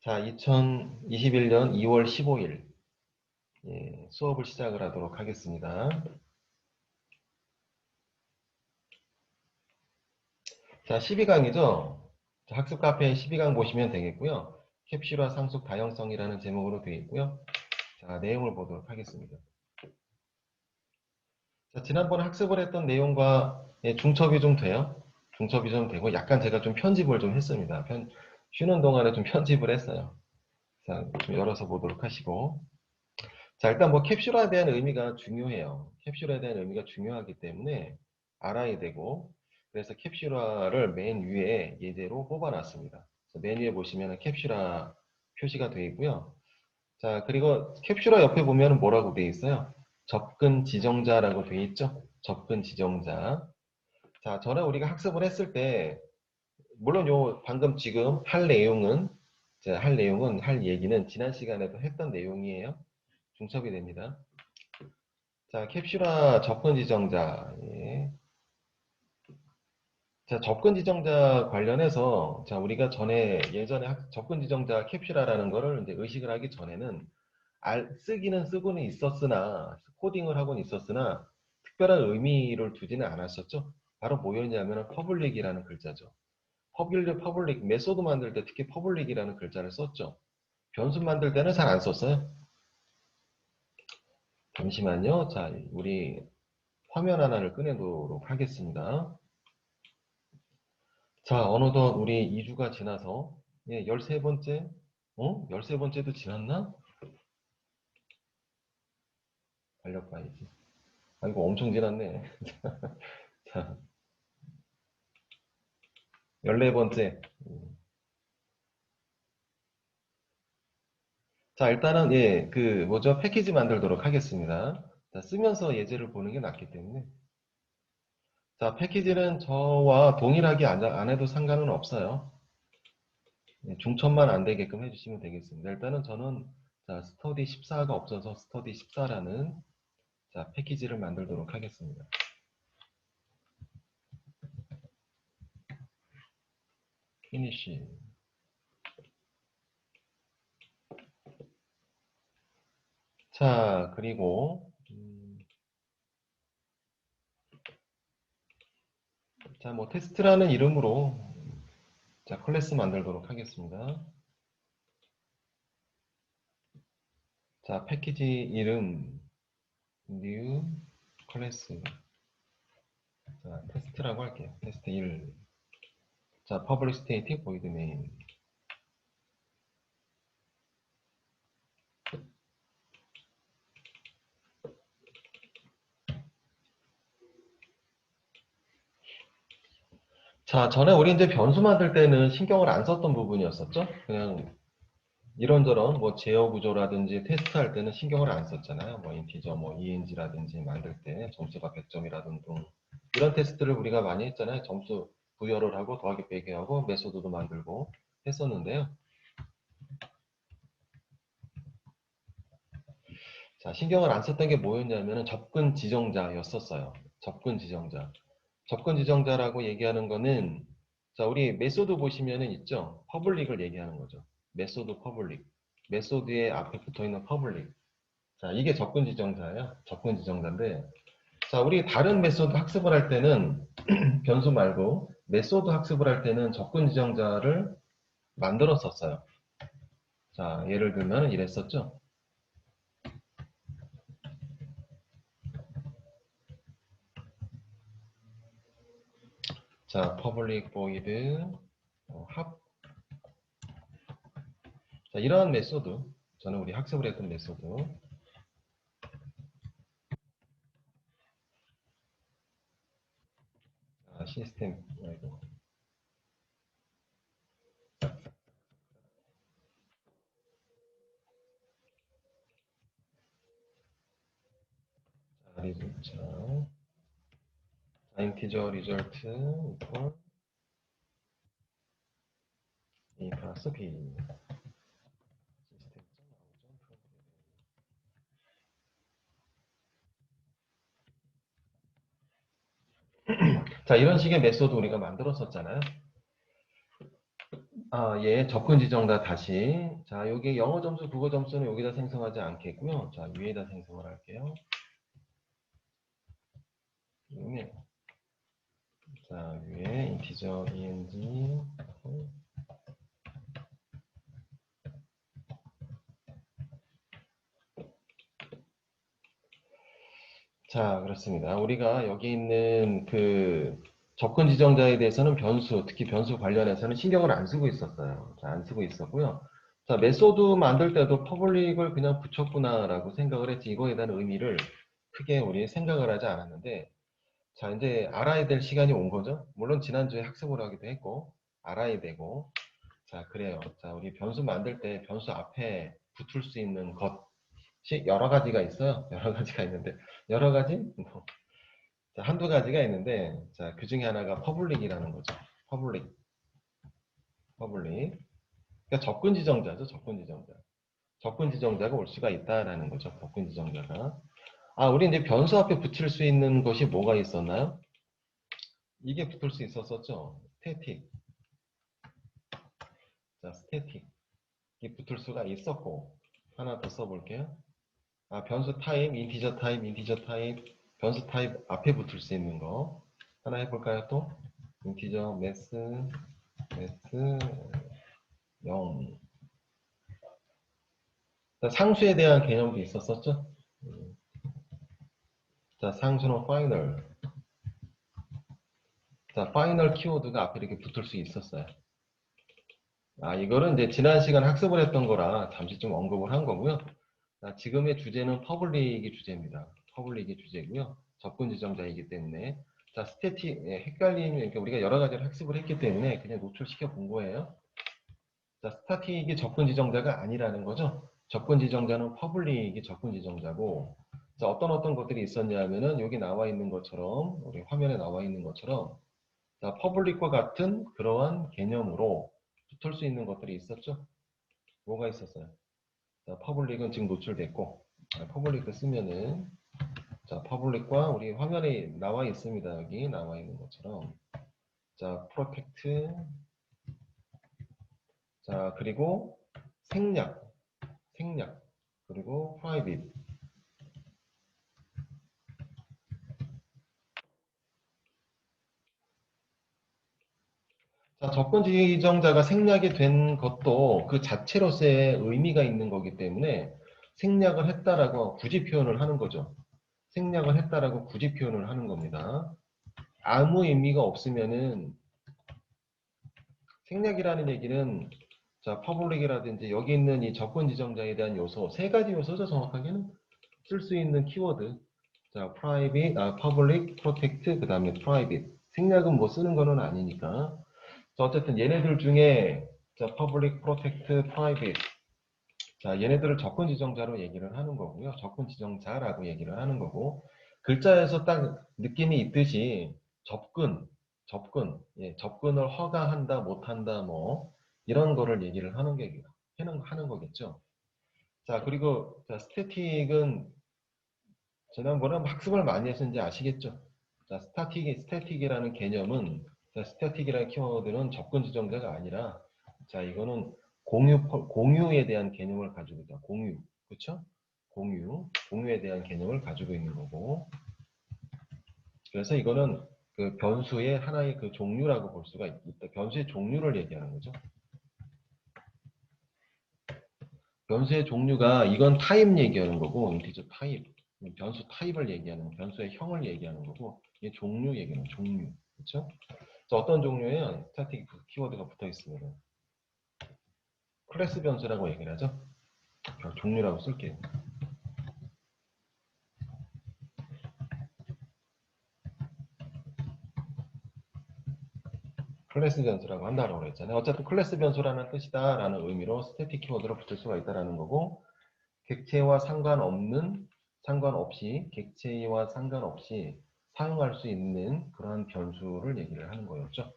자, 2021년 2월 15일 수업을 시작을 하도록 하겠습니다. 자, 12강이죠. 학습 카페 12강 보시면 되겠고요. 캡슐화 상속 다형성이라는 제목으로 되어 있고요. 자, 내용을 보도록 하겠습니다. 자, 지난번에 학습을 했던 내용과 중첩이 좀 돼요. 중첩이 좀 되고 약간 제가 좀 편집을 좀 했습니다. 쉬는 동안에 좀 편집을 했어요. 자, 좀 열어서 보도록 하시고. 자, 일단 뭐 캡슐화에 대한 의미가 중요해요. 캡슐화에 대한 의미가 중요하기 때문에 알아야 되고, 그래서 캡슐화를 맨 위에 예제로 뽑아놨습니다. 맨 위에 보시면 캡슐화 표시가 되어 있고요. 자, 그리고 캡슐화 옆에 보면 뭐라고 되어 있어요? 접근 지정자라고 되어 있죠? 접근 지정자. 자, 전에 우리가 학습을 했을 때, 물론 방금 지금 할 얘기는 지난 시간에도 했던 내용이에요. 중첩이 됩니다. 자, 캡슐화 접근 지정자. 예. 자, 접근 지정자 관련해서, 자, 우리가 예전에 접근 지정자 캡슐화라는 거를 이제 의식을 하기 전에는, 쓰기는 쓰고는 있었으나, 코딩을 하고는 있었으나, 특별한 의미를 두지는 않았었죠. 바로 뭐였냐면, 퍼블릭이라는 글자죠. 퍼블릭, 메소드 만들 때 특히 퍼블릭이라는 글자를 썼죠. 변수 만들 때는 잘 안 썼어요. 잠시만요. 자, 우리 화면 하나를 꺼내도록 하겠습니다. 자, 어느덧 우리 2주가 지나서, 13번째, 13번째도 지났나? 달력봐야지. 아, 이거 엄청 지났네. 자, 14번째. 자, 일단은, 패키지 만들도록 하겠습니다. 자, 쓰면서 예제를 보는 게 낫기 때문에. 자, 패키지는 저와 동일하게 안 해도 상관은 없어요. 중첩만 안 되게끔 해주시면 되겠습니다. 일단은 저는, 자, 스터디 14가 없어서 스터디 14라는, 자, 패키지를 만들도록 하겠습니다. 피니쉬. 자, 그리고, 자, 뭐, 테스트라는 이름으로, 자, 클래스 만들도록 하겠습니다. 자, 패키지 이름, new, 클래스. 자, 테스트라고 할게요. 테스트 1. 자, public state, void main. 자, 전에 우리 이제 변수 만들 때는 신경을 안 썼던 부분이었었죠? 그냥 이런저런 뭐 제어 구조라든지 테스트할 때는 신경을 안 썼잖아요. 뭐 인티저, 뭐 eng라든지 만들 때 점수가 100점이라든지 이런 테스트를 우리가 많이 했잖아요. 점수 부여를 하고 더하기 빼기 하고 메소드도 만들고 했었는데요. 자, 신경을 안 썼던 게 뭐였냐면은 접근 지정자였었어요. 접근 지정자. 접근 지정자라고 얘기하는 거는, 자, 우리 메소드 보시면은 있죠? 퍼블릭을 얘기하는 거죠. 메소드 퍼블릭. 메소드의 앞에 붙어 있는 퍼블릭. 자, 이게 접근 지정자예요. 접근 지정자인데, 자, 우리 다른 메소드 학습을 할 때는 변수 말고 메소드 학습을 할 때는 접근 지정자를 만들었었어요. 자, 예를 들면 이랬었죠. 자, public void 합. 자, 이러한 메소드. 저는 우리 학습을 했던 메소드. 자, 시스템 말고. 자, 리조트. 자, 인티저 리절트 이퀄 A 플러스 B. 자, 이런 식의 메소드 우리가 만들었었잖아요. 예, 접근 지정다 다시. 자, 여기 영어 점수, 국어 점수는 여기다 생성하지 않겠고요. 자, 위에다 생성을 할게요. 위에. 자, 위에 인티저 eng. 자, 그렇습니다. 우리가 여기 있는 그 접근 지정자에 대해서는 변수, 특히 변수 관련해서는 신경을 안 쓰고 있었어요. 자, 안 쓰고 있었고요. 자, 메소드 만들 때도 퍼블릭을 그냥 붙였구나라고 생각을 했지, 이거에 대한 의미를 크게 우리 생각을 하지 않았는데, 자, 이제 알아야 될 시간이 온 거죠. 물론 지난주에 학습을 하기도 했고, 알아야 되고, 자, 그래요. 자, 우리 변수 만들 때 변수 앞에 붙을 수 있는 것이 여러 가지가 있어요. 여러 가지가 있는데, 여러 가지? 뭐, 자, 한두 가지가 있는데, 자, 그 중에 하나가 퍼블릭이라는 거죠. 퍼블릭, 퍼블릭. 그러니까 접근 지정자죠, 접근 지정자. 접근 지정자가 올 수가 있다라는 거죠, 접근 지정자가. 우리 이제 변수 앞에 붙일 수 있는 것이 뭐가 있었나요? 이게 붙을 수 있었었죠. 스태틱. 자, 스태틱. 이 붙을 수가 있었고, 하나 더 써볼게요. 변수 타입, 인티저 타입, 인티저 타입, 변수 타입 앞에 붙을 수 있는 거. 하나 해볼까요, 또? 인티저, 매스 0. 자, 상수에 대한 개념도 있었었죠? 자, 상수는 파이널. 자, 파이널 키워드가 앞에 이렇게 붙을 수 있었어요. 이거는 이제 지난 시간 학습을 했던 거라 잠시 좀 언급을 한 거고요. 자, 지금의 주제는 퍼블릭이 주제입니다. 퍼블릭이 주제고요. 접근 지정자이기 때문에. 자, 스태틱, 헷갈림이, 그러니까 우리가 여러 가지를 학습을 했기 때문에 그냥 노출시켜 본 거예요. 자, 스타틱이 접근 지정자가 아니라는 거죠. 접근 지정자는 퍼블릭이 접근 지정자고, 자, 어떤 것들이 있었냐면은 여기 나와 있는 것처럼, 우리 화면에 나와 있는 것처럼, 자, 퍼블릭과 같은 그러한 개념으로 붙을 수 있는 것들이 있었죠. 뭐가 있었어요? 자, 퍼블릭은 지금 노출됐고, 퍼블릭을 쓰면은, 자, 퍼블릭과 우리 화면에 나와 있습니다. 여기 나와 있는 것처럼. 자, 프로텍트, 자, 그리고 생략, 그리고 프라이빗. 자, 접근 지정자가 생략이 된 것도 그 자체로서의 의미가 있는 거기 때문에 생략을 했다라고 굳이 표현을 하는 거죠. 생략을 했다라고 굳이 표현을 하는 겁니다. 아무 의미가 없으면은 생략이라는 얘기는 자, 퍼블릭이라든지 여기 있는 이 접근 지정자에 대한 요소, 세 가지 요소죠, 정확하게는. 쓸 수 있는 키워드. 자, private, public, protect, 그 다음에 private. 생략은 뭐 쓰는 거는 아니니까. 자, 어쨌든 얘네들 중에 자, public, protect, private. 자, 얘네들을 접근 지정자로 얘기를 하는 거고요. 접근 지정자라고 얘기를 하는 거고. 글자에서 딱 느낌이 있듯이 접근을 허가한다, 못한다, 뭐 이런 거를 얘기를 하는 거겠죠. 자, 그리고 자, 스태틱은 지난번에 학습을 많이 했는지 아시겠죠? 자, 스태틱이라는 개념은, 자, 스태틱이라는 키워드는 접근 지정자가 아니라, 자, 이거는 공유에 대한 개념을 가지고 있다. 공유. 그쵸? 공유에 대한 개념을 가지고 있는 거고. 그래서 이거는 그 변수의 하나의 그 종류라고 볼 수가 있다. 변수의 종류를 얘기하는 거죠. 변수의 종류가, 이건 타입 얘기하는 거고, 인티저 타입. 변수 타입을 얘기하는, 변수의 형을 얘기하는 거고, 이게 종류 얘기하는 종류. 그쵸? 어떤 종류에요? 스태틱 키워드가 붙어 있으면 클래스 변수라고 얘기를 하죠. 종류라고 쓸게요. 클래스 변수라고 한다고 그랬잖아요. 어쨌든 클래스 변수라는 뜻이다라는 의미로 스태틱 키워드로 붙을 수가 있다라는 거고, 객체와 상관없이, 객체와 상관없이 사용할 수 있는 그러한 변수를 얘기를 하는 거였죠.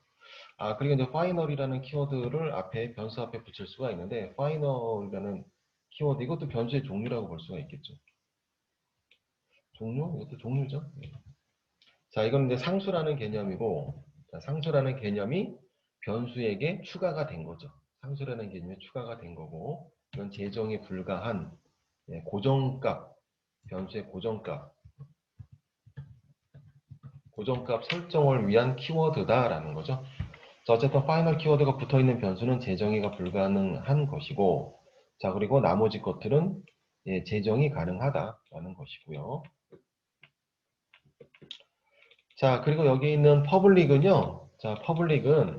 그리고 이제 파이널이라는 키워드를 변수 앞에 붙일 수가 있는데, 파이널이라는 키워드, 이것도 변수의 종류라고 볼 수가 있겠죠. 이것도 종류죠. 네. 자, 이건 이제 상수라는 개념이고, 자, 상수라는 개념이 변수에게 추가가 된 거죠. 상수라는 개념이 추가가 된 거고, 이건 재정이 불가한 고정값, 변수의 고정값 설정을 위한 키워드다라는 거죠. 자, 어쨌든 파이널 키워드가 붙어있는 변수는 재정의가 불가능한 것이고, 자, 그리고 나머지 것들은 재정이 가능하다라는 것이고요. 자, 그리고 여기 있는 퍼블릭은요. 자, 퍼블릭은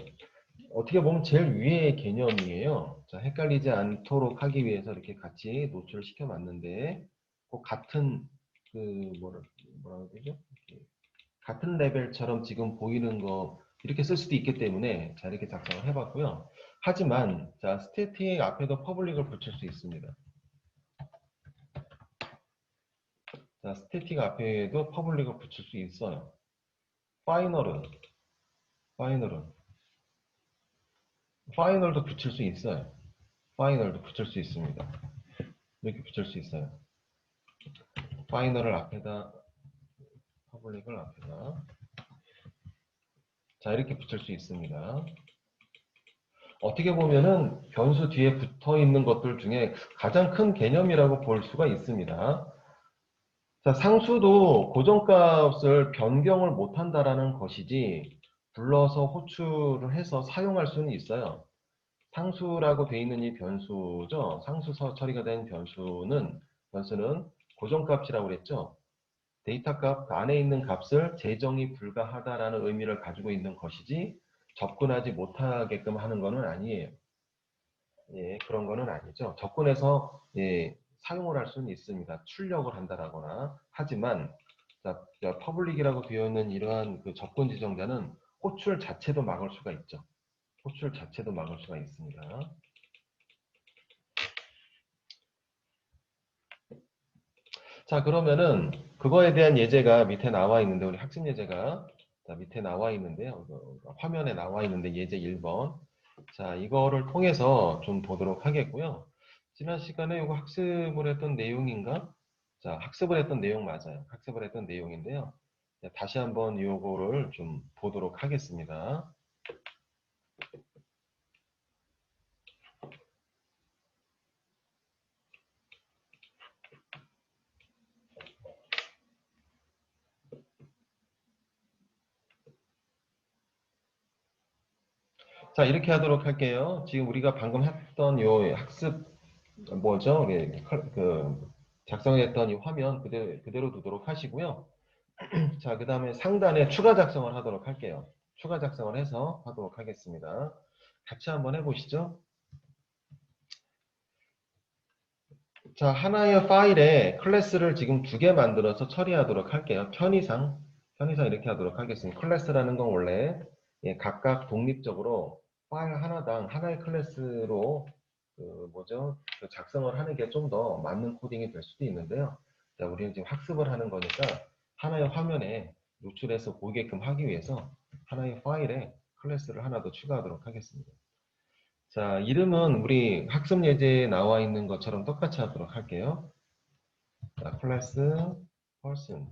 어떻게 보면 제일 위의 개념이에요. 자, 헷갈리지 않도록 하기 위해서 이렇게 같이 노출을 시켜놨는데, 꼭 같은 뭐라고 해야 되죠? 같은 레벨처럼 지금 보이는 거 이렇게 쓸 수도 있기 때문에 자, 이렇게 작성을 해봤고요. 하지만 자, 스태틱 앞에도 퍼블릭을 붙일 수 있습니다. 자, 스태틱 앞에도 퍼블릭을 붙일 수 있어요. 파이널은 파이널도 붙일 수 있어요. 파이널도 붙일 수 있습니다. 이렇게 붙일 수 있어요. 파이널을 앞에다, 퍼블릭을 앞에다. 자, 이렇게 붙일 수 있습니다. 어떻게 보면은 변수 뒤에 붙어 있는 것들 중에 가장 큰 개념이라고 볼 수가 있습니다. 자, 상수도 고정값을 변경을 못한다라는 것이지 불러서 호출을 해서 사용할 수는 있어요. 상수라고 되어 있는 이 변수죠. 상수 처리가 된 변수는 고정값이라고 그랬죠. 데이터 값 안에 있는 값을 재정이 불가하다라는 의미를 가지고 있는 것이지 접근하지 못하게끔 하는 것은 아니에요. 예, 그런 거는 아니죠. 접근해서 사용을 할 수는 있습니다. 출력을 한다라거나. 하지만 자, 퍼블릭이라고 되어 있는 이러한 그 접근 지정자는 호출 자체도 막을 수가 있죠. 호출 자체도 막을 수가 있습니다. 자, 그러면은 그거에 대한 예제가 밑에 나와 있는데 우리 학습 예제가 자, 밑에 나와 있는데요. 화면에 나와 있는데 예제 1번. 자, 이거를 통해서 좀 보도록 하겠고요. 지난 시간에 이거 학습을 했던 내용인가? 자, 학습을 했던 내용 맞아요. 학습을 했던 내용인데요. 자, 다시 한번 이거를 좀 보도록 하겠습니다. 자, 이렇게 하도록 할게요. 지금 우리가 방금 했던 요 학습 뭐죠? 작성했던 이 화면 그대로 두도록 하시고요. 자, 그 다음에 상단에 추가 작성을 하도록 할게요. 추가 작성을 해서 하도록 하겠습니다. 같이 한번 해보시죠. 자, 하나의 파일에 클래스를 지금 2개 만들어서 처리하도록 할게요. 편의상 이렇게 하도록 하겠습니다. 클래스라는 건 원래 각각 독립적으로 파일 하나당 하나의 클래스로 작성을 하는 게 좀 더 맞는 코딩이 될 수도 있는데요. 자, 우리는 지금 학습을 하는 거니까 하나의 화면에 노출해서 보이게끔 하기 위해서 하나의 파일에 클래스를 하나 더 추가하도록 하겠습니다. 자, 이름은 우리 학습 예제에 나와 있는 것처럼 똑같이 하도록 할게요. 자, 클래스 person.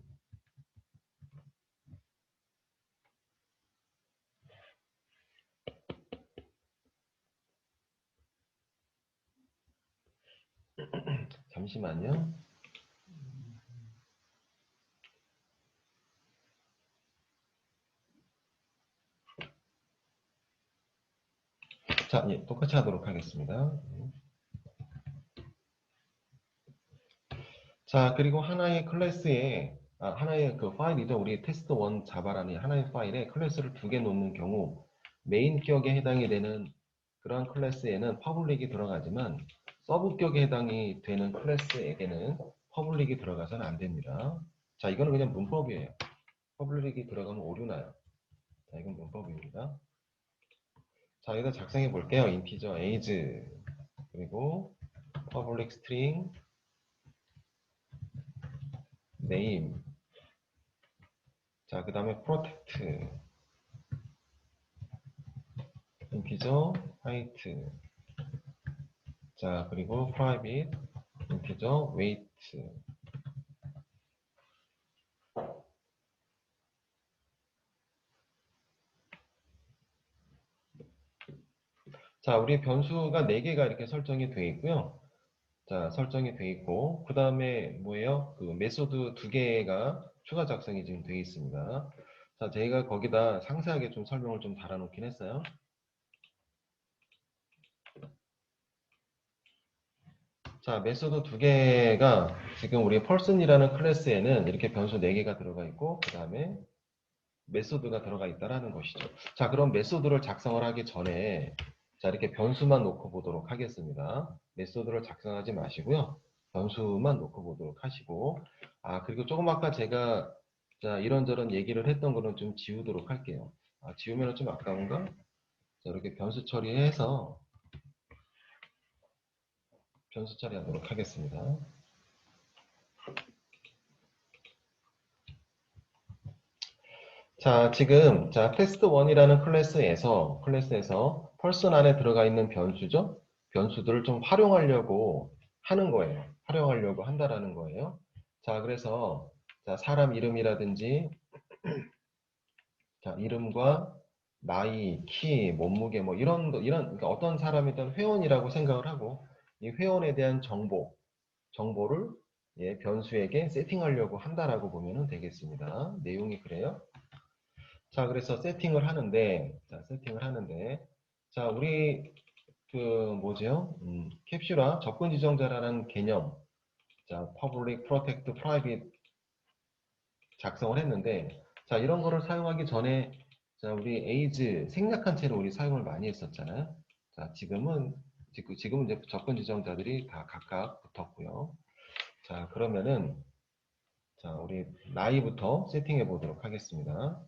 잠시만요. 자, 예, 똑같이 하도록 하겠습니다. 자, 그리고 하나의 클래스에 하나의 그 파일이죠. 우리 테스트1 자바라는 하나의 파일에 클래스를 2개 놓는 경우 메인 격에 해당이 되는 그러한 클래스에는 퍼블릭이 들어가지만 서브 격에 해당이 되는 클래스에게는 퍼블릭이 들어가서는 안 됩니다. 자, 이거는 그냥 문법이에요. 퍼블릭이 들어가면 오류나요. 자, 이건 문법입니다. 자, 여기다 작성해 볼게요. 인티저 age 그리고 public string name. 자, 그 다음에 protect 인티저 height. 자, 그리고 private 인티저 weight. 자, 우리 변수가 4개가 이렇게 설정이 되어 있고요. 자, 설정이 되어 있고, 그 다음에 뭐예요? 그 메소드 2개가 추가 작성이 지금 되어 있습니다. 자, 저희가 거기다 상세하게 좀 설명을 좀 달아놓긴 했어요. 자, 메소드 2개가 지금 우리 펄슨이라는 클래스에는 이렇게 변수 4개가 들어가 있고, 그 다음에 메소드가 들어가 있다라는 것이죠. 자, 그럼 메소드를 작성을 하기 전에 자, 이렇게 변수만 놓고 보도록 하겠습니다. 메소드를 작성하지 마시고요. 변수만 놓고 보도록 하시고, 아, 그리고 조금 아까 제가 자, 이런저런 얘기를 했던 거는 좀 지우도록 할게요. 아, 지우면 좀 아까운가? 자, 이렇게 변수 처리해서 변수 처리하도록 하겠습니다. 자, 지금 자, 테스트 1이라는 클래스에서 펄슨 안에 들어가 있는 변수죠. 변수들을 좀 활용하려고 하는 거예요. 활용하려고 한다라는 거예요. 자, 그래서 자, 사람 이름이라든지 자, 이름과 나이, 키, 몸무게 뭐 이런 그러니까 어떤 사람이든 회원이라고 생각을 하고 이 회원에 대한 정보를 예, 변수에게 세팅하려고 한다라고 보면 되겠습니다. 내용이 그래요. 자, 그래서 세팅을 하는데, 자, 우리, 그, 뭐죠? 캡슐화 접근 지정자라는 개념, 자, public, protect, private 작성을 했는데, 자, 이런 거를 사용하기 전에, 자, 우리 age, 생략한 채로 우리 사용을 많이 했었잖아요. 자, 지금은 이제 접근 지정자들이 다 각각 붙었고요. 자, 그러면은, 자, 우리 나이부터 세팅해 보도록 하겠습니다.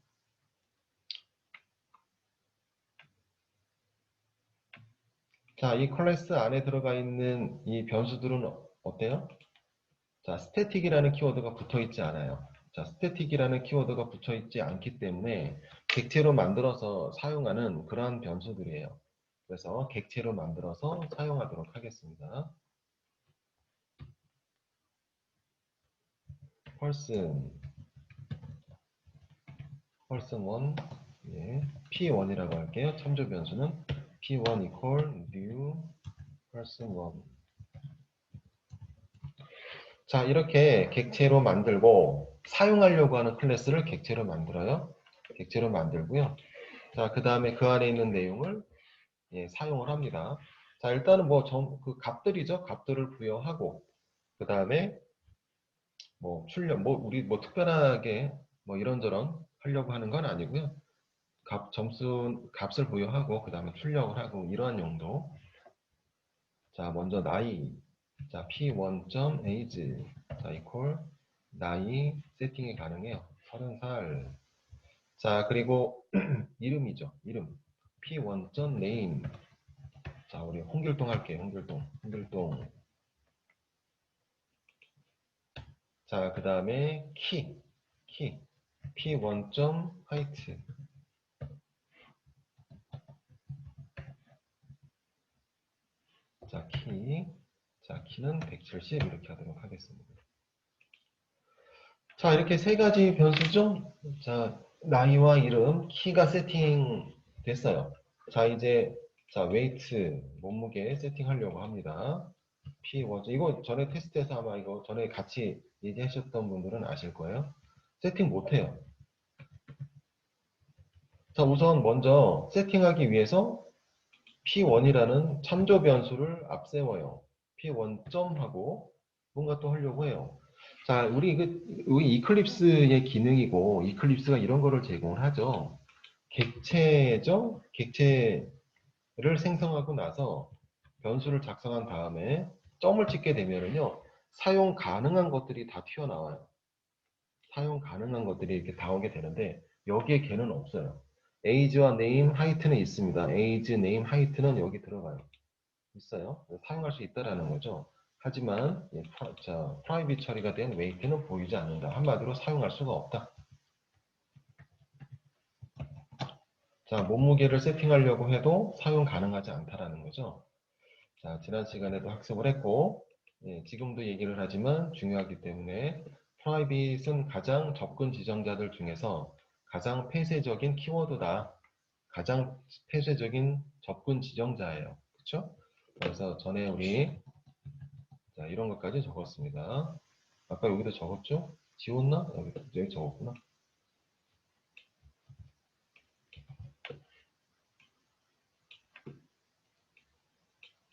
자, 이 클래스 안에 들어가 있는 이 변수들은 어때요? 자, 스태틱이라는 키워드가 붙어 있지 않아요. 자, 스태틱이라는 키워드가 붙어 있지 않기 때문에 객체로 만들어서 사용하는 그러한 변수들이에요. 그래서 객체로 만들어서 사용하도록 하겠습니다. person, person1, 예, p1이라고 할게요. 참조 변수는 p1 equal new person1. 자, 이렇게 객체로 만들고 사용하려고 하는 클래스를 객체로 만들어요. 객체로 만들고요. 자, 그 다음에 그 안에 있는 내용을 예, 사용을 합니다. 자, 일단은 뭐 그 값들이죠. 값들을 부여하고 그 다음에 뭐 출력 뭐 우리 뭐 특별하게 뭐 이런저런 하려고 하는 건 아니고요. 값을 부여하고 그 다음에 출력을 하고 이러한 용도. 자, 먼저 나이. 자, p1.age. 자, equal 나이 세팅이 가능해요. 30살. 자, 그리고 이름이죠. 이름. p1.name. 자, 우리 홍길동 할게요. 홍길동. 자, 그 다음에 키. p1.height. 자, 키는 170 이렇게 하도록 하겠습니다. 자, 이렇게 세 가지 변수죠? 자, 나이와 이름, 키가 세팅 됐어요. 자, 이제, 자, 웨이트, 몸무게 세팅하려고 합니다. P1. 이거 전에 테스트해서 아마 이거 전에 같이 얘기하셨던 분들은 아실 거예요. 세팅 못해요. 자, 우선 먼저 세팅하기 위해서 P1이라는 참조 변수를 앞세워요. P1점 하고 뭔가 또 하려고 해요. 자, 우리 이클립스의 기능이고, 이클립스가 이런 거를 제공을 하죠. 객체죠? 객체를 생성하고 나서 변수를 작성한 다음에 점을 찍게 되면은요, 사용 가능한 것들이 다 튀어나와요. 사용 가능한 것들이 이렇게 나오게 되는데, 여기에 걔는 없어요. age와 name, height는 있습니다. age, name, height는 여기 들어가요. 있어요. 사용할 수 있다라는 거죠. 하지만 자, 프라이빗 처리가 된 웨이트는 보이지 않는다. 한마디로 사용할 수가 없다. 자, 몸무게를 세팅하려고 해도 사용 가능하지 않다라는 거죠. 자, 지난 시간에도 학습을 했고 예, 지금도 얘기를 하지만 중요하기 때문에 프라이빗은 가장 접근 지정자들 중에서 가장 폐쇄적인 키워드다. 가장 폐쇄적인 접근 지정자예요. 그렇죠? 그래서 전에 우리 자, 이런 것까지 적었습니다. 아까 여기도 적었죠? 지웠나? 여기 적었구나.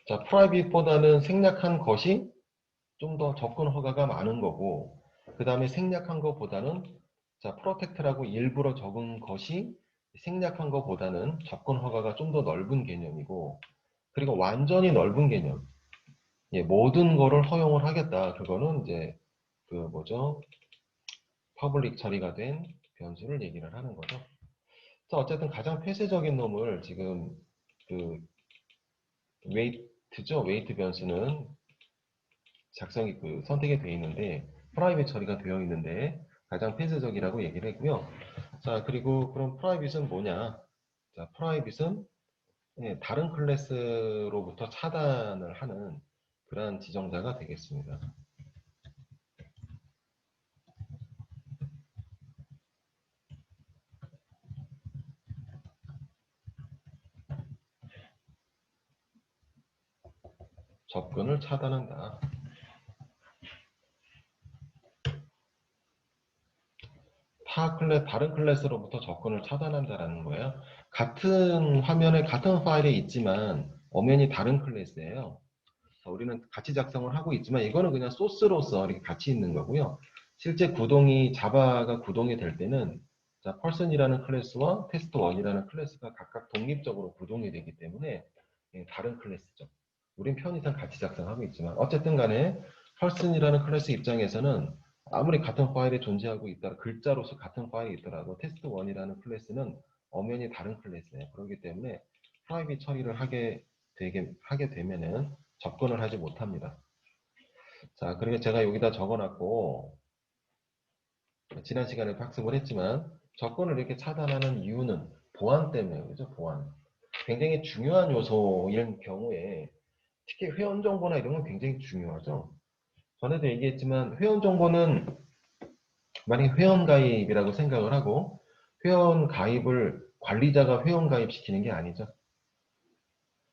자, 프라이빗보다는 생략한 것이 좀 더 접근 허가가 많은 거고, 그 다음에 생략한 것보다는 자, 프로텍트라고 일부러 적은 것이 생략한 것보다는 접근 허가가 좀 더 넓은 개념이고, 그리고 완전히 넓은 개념. 예, 모든 거를 허용을 하겠다. 그거는 이제 그 뭐죠? 퍼블릭 처리가 된 변수를 얘기를 하는 거죠. 자, 어쨌든 가장 폐쇄적인 놈을 지금 그 웨이트죠. 웨이트 변수는 작성이 선택이 되어 있는데 프라이빗 처리가 되어 있는데 가장 폐쇄적이라고 얘기를 했고요. 자, 그리고 그럼 프라이빗은 뭐냐? 자, 프라이빗은 다른 클래스로부터 차단을 하는 그러한 지정자가 되겠습니다. 접근을 차단한다. 다른 클래스로부터 접근을 차단한다라는 거예요. 같은 화면에 같은 파일에 있지만 엄연히 다른 클래스예요. 우리는 같이 작성을 하고 있지만 이거는 그냥 소스로서 이렇게 같이 있는 거고요. 실제 자바가 구동이 될 때는 자, person이라는 클래스와 test1이라는 클래스가 각각 독립적으로 구동이 되기 때문에 다른 클래스죠. 우린 편의상 같이 작성하고 있지만 어쨌든 간에 person이라는 클래스 입장에서는 아무리 같은 파일에 존재하고 있다, 글자로서 같은 파일에 있더라도 test1이라는 클래스는 엄연히 다른 클래스예요. 그렇기 때문에 프라이빗 처리를 하게 되면은 접근을 하지 못합니다. 자, 그리고 제가 여기다 적어놨고, 지난 시간에 학습을 했지만, 접근을 이렇게 차단하는 이유는 보안 때문에, 그죠? 보안. 굉장히 중요한 요소인 경우에, 특히 회원 정보나 이런 건 굉장히 중요하죠. 전에도 얘기했지만, 회원 정보는 만약에 회원 가입이라고 생각을 하고, 회원 가입을 관리자가 회원 가입시키는 게 아니죠.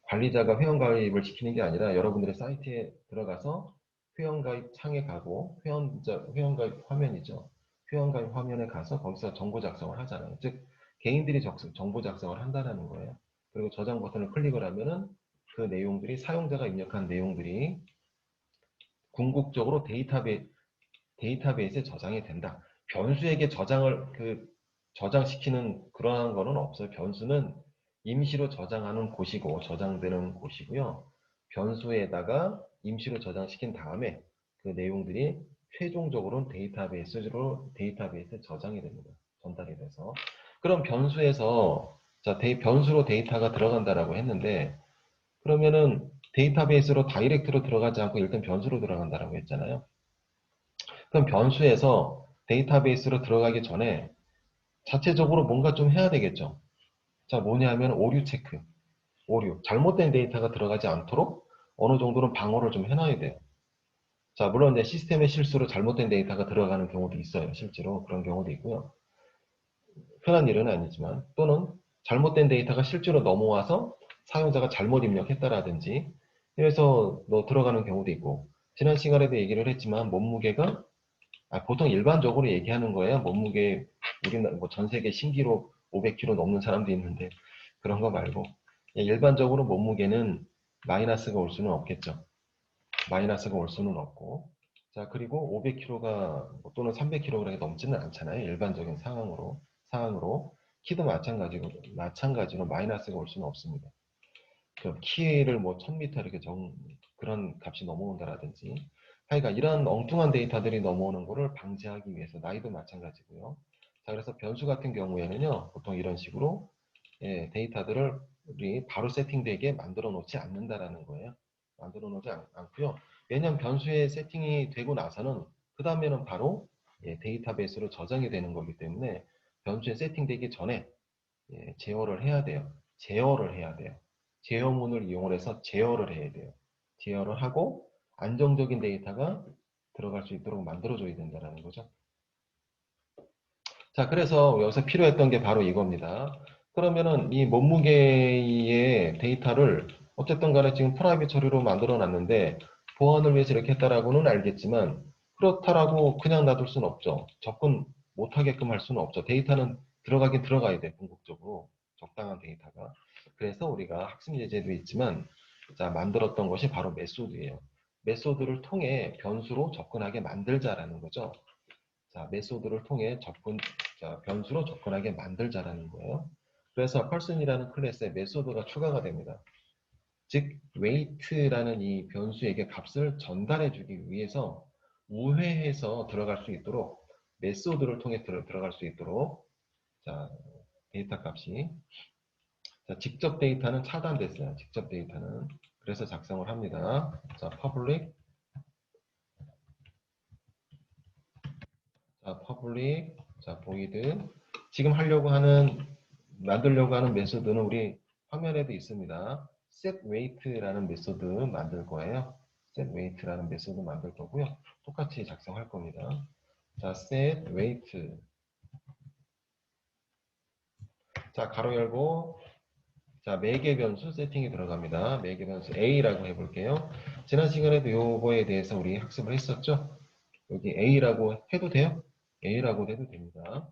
관리자가 회원가입을 시키는 게 아니라 여러분들의 사이트에 들어가서 회원가입 창에 가고 회원가입 화면이죠. 회원가입 화면에 가서 거기서 정보 작성을 하잖아요. 즉 개인들이 정보 작성을 한다는 거예요. 그리고 저장 버튼을 클릭을 하면은 그 내용들이 사용자가 입력한 내용들이 궁극적으로 데이터베이스에 저장이 된다. 변수에게 저장시키는 그러한 거는 없어요. 변수는 임시로 저장하는 곳이고 저장되는 곳이고요. 변수에다가 임시로 저장시킨 다음에 그 내용들이 최종적으로는 데이터베이스에 저장이 됩니다. 전달이 돼서. 그럼 변수에서 변수로 데이터가 들어간다라고 했는데 그러면은 데이터베이스로 다이렉트로 들어가지 않고 일단 변수로 들어간다라고 했잖아요. 그럼 변수에서 데이터베이스로 들어가기 전에 자체적으로 뭔가 좀 해야 되겠죠. 자, 뭐냐 하면 오류 체크. 오류. 잘못된 데이터가 들어가지 않도록 어느 정도는 방어를 좀 해놔야 돼요. 자, 물론 내 시스템의 실수로 잘못된 데이터가 들어가는 경우도 있어요. 실제로 그런 경우도 있고요. 흔한 일은 아니지만 또는 잘못된 데이터가 실제로 넘어와서 사용자가 잘못 입력했다라든지 그래서 들어가는 경우도 있고 지난 시간에도 얘기를 했지만 몸무게가 보통 일반적으로 얘기하는 거예요. 몸무게, 전 세계 신기록 500kg 넘는 사람도 있는데, 그런 거 말고, 일반적으로 몸무게는 마이너스가 올 수는 없겠죠. 마이너스가 올 수는 없고, 자, 그리고 500kg가, 또는 300kg이 넘지는 않잖아요. 일반적인 상황으로. 키도 마찬가지로 마이너스가 올 수는 없습니다. 그 키를 1000m 이렇게 그런 값이 넘어온다라든지, 하여간 이런 엉뚱한 데이터들이 넘어오는 것을 방지하기 위해서 나이도 마찬가지고요. 자, 그래서 변수 같은 경우에는요, 보통 이런 식으로 데이터들을 우리 바로 세팅되게 만들어 놓지 않는다라는 거예요. 만들어 놓지 않고요. 왜냐하면 변수에 세팅이 되고 나서는 그 다음에는 바로 데이터베이스로 저장이 되는 거기 때문에 변수에 세팅되기 전에 제어를 해야 돼요. 제어를 해야 돼요. 제어문을 이용해서 제어를 해야 돼요. 제어를 하고 안정적인 데이터가 들어갈 수 있도록 만들어줘야 된다는 거죠. 자, 그래서 여기서 필요했던 게 바로 이겁니다. 그러면은 이 몸무게의 데이터를 어쨌든 간에 지금 프라이빗 처리로 만들어 놨는데 보안을 위해서 이렇게 했다라고는 알겠지만 그렇다라고 그냥 놔둘 수는 없죠. 접근 못하게끔 할 수는 없죠. 데이터는 들어가긴 들어가야 돼, 궁극적으로. 적당한 데이터가. 그래서 우리가 학습 예제도 있지만 자, 만들었던 것이 바로 메소드예요. 메소드를 통해 변수로 접근하게 만들자라는 거죠. 자, 메소드를 통해 변수로 접근하게 만들자라는 거예요. 그래서 person이라는 클래스에 메소드가 추가가 됩니다. 즉, weight라는 이 변수에게 값을 전달해주기 위해서 우회해서 들어갈 수 있도록 메소드를 통해 들어갈 수 있도록 자, 데이터 값이 자, 직접 데이터는 차단됐어요. 직접 데이터는. 그래서 작성을 합니다. 자, public, 자, void. 지금 만들려고 하는 메소드는 우리 화면에도 있습니다. setWeight라는 메소드 만들 거예요. setWeight라는 메소드 만들 거고요. 똑같이 작성할 겁니다. 자, setWeight. 자, 가로 열고, 자, 매개 변수 세팅이 들어갑니다. 매개 변수 A라고 해볼게요. 지난 시간에도 요거에 대해서 우리 학습을 했었죠? 여기 A라고 해도 돼요? A라고 해도 됩니다.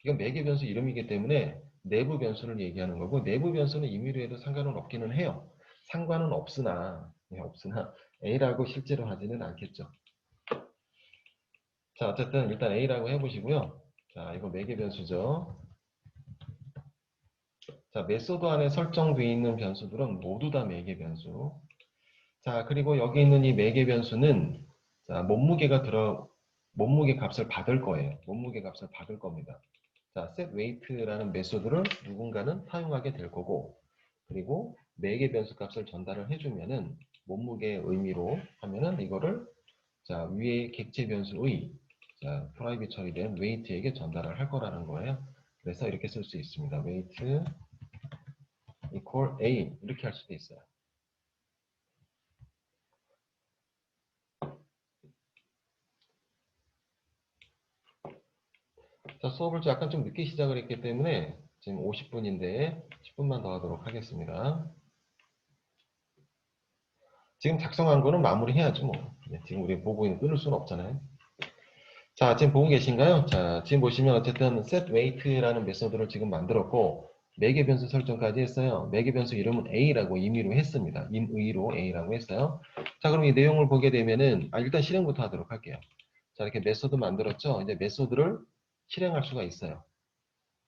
이건 매개 변수 이름이기 때문에 내부 변수를 얘기하는 거고 내부 변수는 임의로 해도 상관은 없기는 해요. 상관은 없으나 A라고 실제로 하지는 않겠죠. 자, 어쨌든 일단 A라고 해보시고요. 자, 이거 매개 변수죠. 자, 메소드 안에 설정되어 있는 변수들은 모두 다 매개 변수. 자, 그리고 여기 있는 이 매개 변수는 자, 몸무게 값을 받을 거예요. 몸무게 값을 받을 겁니다. 자, setWeight라는 메소드를 누군가는 사용하게 될 거고, 그리고 매개 변수 값을 전달을 해주면은 몸무게 의미로 하면은 이거를 자, 위에 객체 변수의 자, 프라이빗 처리된 weight에게 전달을 할 거라는 거예요. 그래서 이렇게 쓸 수 있습니다. weight equal A 이렇게 할 수도 있어요. 자, 수업을 약간 좀 늦게 시작을 했기 때문에 지금 50분인데 10분만 더 하도록 하겠습니다. 지금 작성한 거는 마무리해야죠, 뭐. 지금 우리 보고 있는 끊을 수는 없잖아요. 자, 지금 보고 계신가요? 자, 지금 보시면 어쨌든 setWeight라는 메소드를 지금 만들었고 매개 변수 설정까지 했어요. 매개 변수 이름은 A라고 임의로 했습니다. 임의로 A라고 했어요. 자, 그럼 이 내용을 보게 되면은 일단 실행부터 하도록 할게요. 자, 이렇게 메소드 만들었죠? 이제 메소드를 실행할 수가 있어요.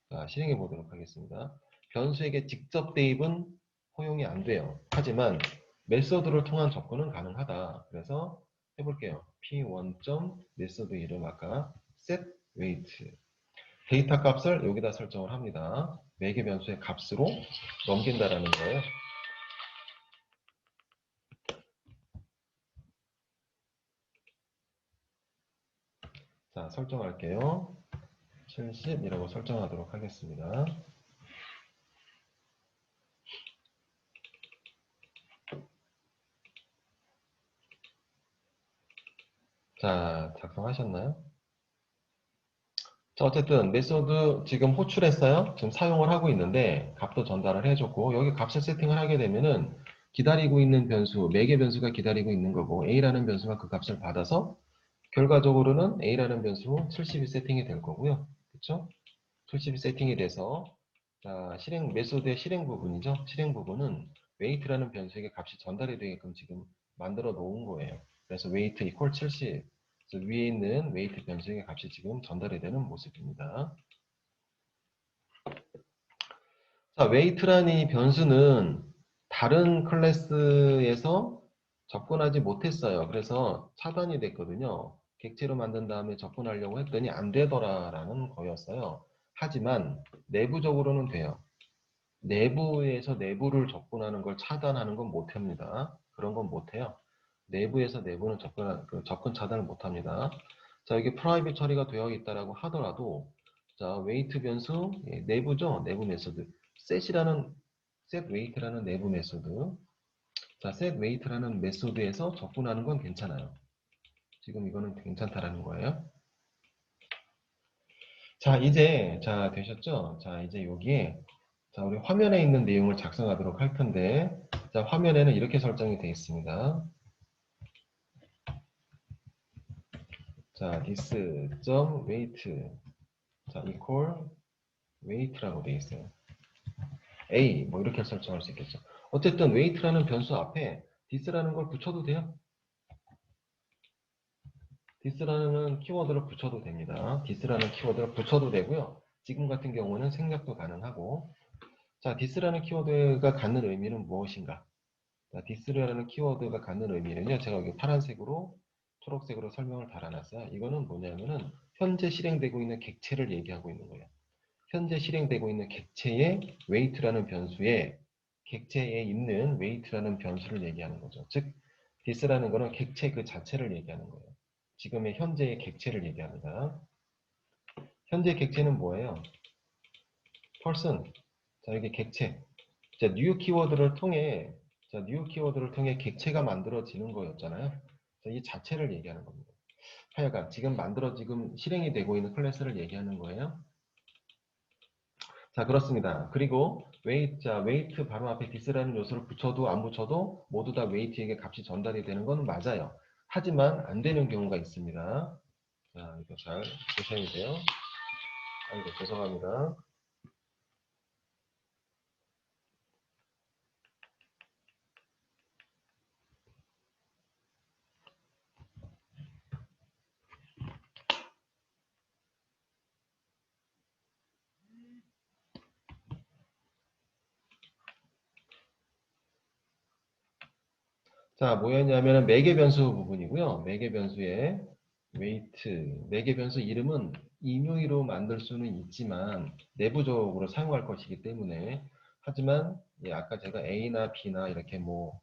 자, 실행해 보도록 하겠습니다. 변수에게 직접 대입은 허용이 안 돼요. 하지만 메소드를 통한 접근은 가능하다. 그래서 해볼게요. p1. 메소드 이름 아까 setWeight 데이터 값을 여기다 설정을 합니다. 매개 변수의 값으로 넘긴다라는 거예요. 자, 설정할게요. 70이라고 설정하도록 하겠습니다. 자, 작성하셨나요? 자, 어쨌든 메소드 지금 호출했어요. 지금 사용을 하고 있는데 값도 전달을 해줬고 여기 값을 세팅을 하게 되면은 기다리고 있는 변수, 매개 변수가 기다리고 있는 거고 A라는 변수가 그 값을 받아서 결과적으로는 A라는 변수 70이 세팅이 될 거고요. 그쵸? 70이 세팅이 돼서 자, 메소드의 실행 부분이죠. 실행 부분은 weight라는 변수에게 값이 전달이 되게끔 지금 만들어 놓은 거예요. 그래서 weight equal 70. 그래서 위에 있는 weight 변수에게 값이 지금 전달이 되는 모습입니다. 자, weight라는 이 변수는 다른 클래스에서 접근하지 못했어요. 그래서 차단이 됐거든요. 객체로 만든 다음에 접근하려고 했더니 안 되더라라는 거였어요. 하지만 내부적으로는 돼요. 내부에서 내부를 접근하는 걸 차단하는 건 못합니다. 그런 건 못해요. 내부에서 내부는 접근 차단을 못합니다. 자, 여기 프라이빗 처리가 되어 있다라고 하더라도 자, 웨이트 변수 내부죠. 내부 메소드. setweight라는 내부 메소드. 자, setweight라는 메소드에서 접근하는 건 괜찮아요. 지금 이거는 괜찮다라는 거예요. 자, 이제, 자, 되셨죠? 자, 이제 여기에, 자, 우리 화면에 있는 내용을 작성하도록 할 텐데, 자, 화면에는 이렇게 설정이 되어 있습니다. 자, this.weight, 자, equal weight라고 되어 있어요. A, 뭐 이렇게 설정할 수 있겠죠. 어쨌든 weight라는 변수 앞에 this라는 걸 붙여도 돼요. this라는 키워드를 붙여도 됩니다. this라는 키워드를 붙여도 되고요. 지금 같은 경우는 생략도 가능하고, 자, this라는 키워드가 갖는 의미는 무엇인가? 자, this라는 키워드가 갖는 의미는요. 제가 여기 파란색으로 초록색으로 설명을 달아놨어요. 이거는 뭐냐면은 현재 실행되고 있는 객체를 얘기하고 있는 거예요. 현재 실행되고 있는 객체의 weight라는 변수에 객체에 있는 weight라는 변수를 얘기하는 거죠. 즉, this라는 거는 객체 그 자체를 얘기하는 거예요. 지금의 현재의 객체를 얘기합니다. 현재 객체는 뭐예요? person. 자, 여기 객체. 자, new 키워드를 통해 객체가 만들어지는 거였잖아요. 자, 이 자체를 얘기하는 겁니다. 하여간 지금 실행이 되고 있는 클래스를 얘기하는 거예요. 자, 그렇습니다. 그리고 weight 바로 앞에 this라는 요소를 붙여도 안 붙여도 모두 다 weight에게 값이 전달이 되는 건 맞아요. 하지만 안 되는 경우가 있습니다. 자, 이거 잘 보셔야 돼요. 아이고, 죄송합니다. 자, 뭐였냐면은 매개 변수 부분이고요. 매개 변수의 매개 변수 이름은 임의로 만들 수는 있지만 내부적으로 사용할 것이기 때문에 하지만 예, 아까 제가 A나 B나 이렇게 뭐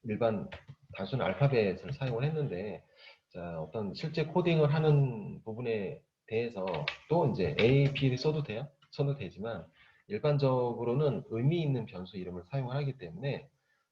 일반 단순 알파벳을 사용을 했는데 자, 어떤 실제 코딩을 하는 부분에 대해서 또 이제 A, B를 써도 돼요. 써도 되지만 일반적으로는 의미 있는 변수 이름을 사용을 하기 때문에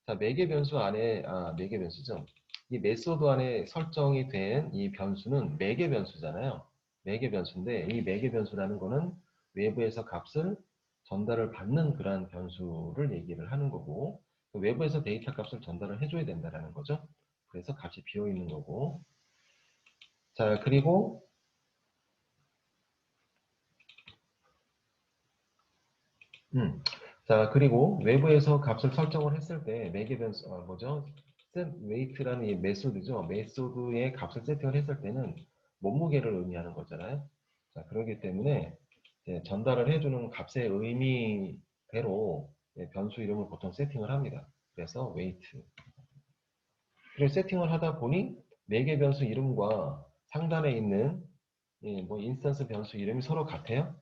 자, 매개 변수 안에 매개 변수죠. 이 메소드 안에 설정이 된 이 변수는 매개 변수잖아요. 매개 변수인데 이 매개 변수라는 거는 외부에서 값을 전달을 받는 그러한 변수를 얘기를 하는 거고 그 외부에서 데이터 값을 전달을 해줘야 된다는 거죠. 그래서 값이 비어 있는 거고. 자, 그리고, 자, 그리고 외부에서 값을 설정을 했을 때, 매개 변수, 뭐죠? set weight라는 이 메소드죠. 메소드의 값을 세팅을 했을 때는 몸무게를 의미하는 거잖아요. 자, 그렇기 때문에 이제 전달을 해주는 값의 의미대로 변수 이름을 보통 세팅을 합니다. 그래서 weight. 그리고 세팅을 하다 보니 매개 변수 이름과 상단에 있는 뭐 인스턴스 변수 이름이 서로 같아요?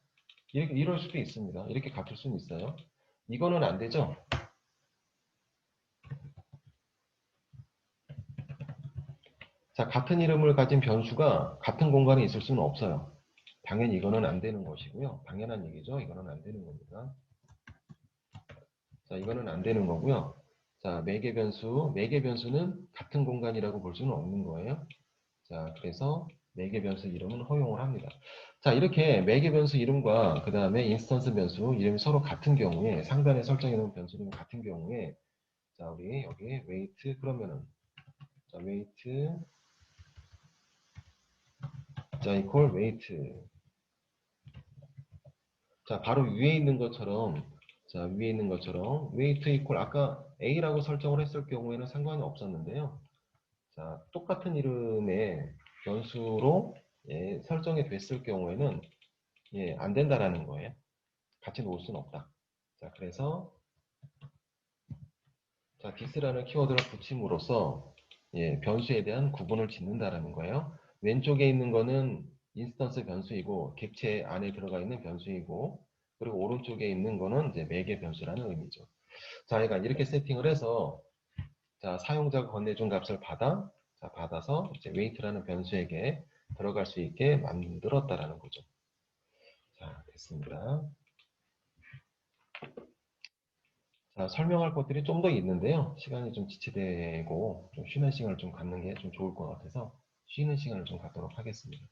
이럴 수도 있습니다. 이렇게 같을 수는 있어요. 이거는 안 되죠? 자, 같은 이름을 가진 변수가 같은 공간에 있을 수는 없어요. 당연히 이거는 안 되는 것이고요. 당연한 얘기죠. 이거는 안 되는 겁니다. 자, 이거는 안 되는 거고요. 자, 매개 변수는 같은 공간이라고 볼 수는 없는 거예요. 자, 그래서 매개 변수 이름은 허용을 합니다. 자, 이렇게 매개 변수 이름과 그 다음에 인스턴스 변수 이름이 서로 같은 경우에 상단에 설정해 놓은 변수 이름이 같은 경우에 자, 우리 여기 weight 그러면은 자, weight 자, equal weight 자, 바로 위에 있는 것처럼 자, 위에 있는 것처럼 weight equal 아까 A라고 설정을 했을 경우에는 상관이 없었는데요. 자, 똑같은 이름의 변수로 예, 설정이 됐을 경우에는 예, 안 된다라는 거예요. 같이 놓을 수는 없다. 자, 그래서 자, this라는 키워드를 붙임으로써 예, 변수에 대한 구분을 짓는다라는 거예요. 왼쪽에 있는 거는 인스턴스 변수이고 객체 안에 들어가 있는 변수이고 그리고 오른쪽에 있는 거는 이제 매개 변수라는 의미죠. 자, 그러니까 이렇게 세팅을 해서 자, 사용자가 건네준 값을 받아서 이제 weight라는 변수에게 들어갈 수 있게 만들었다라는 거죠. 자, 됐습니다. 자, 설명할 것들이 좀 더 있는데요. 시간이 좀 지체되고 좀 쉬는 시간을 좀 갖는 게 좀 좋을 것 같아서 쉬는 시간을 좀 갖도록 하겠습니다.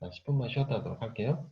10분만 쉬었다 하도록 할게요.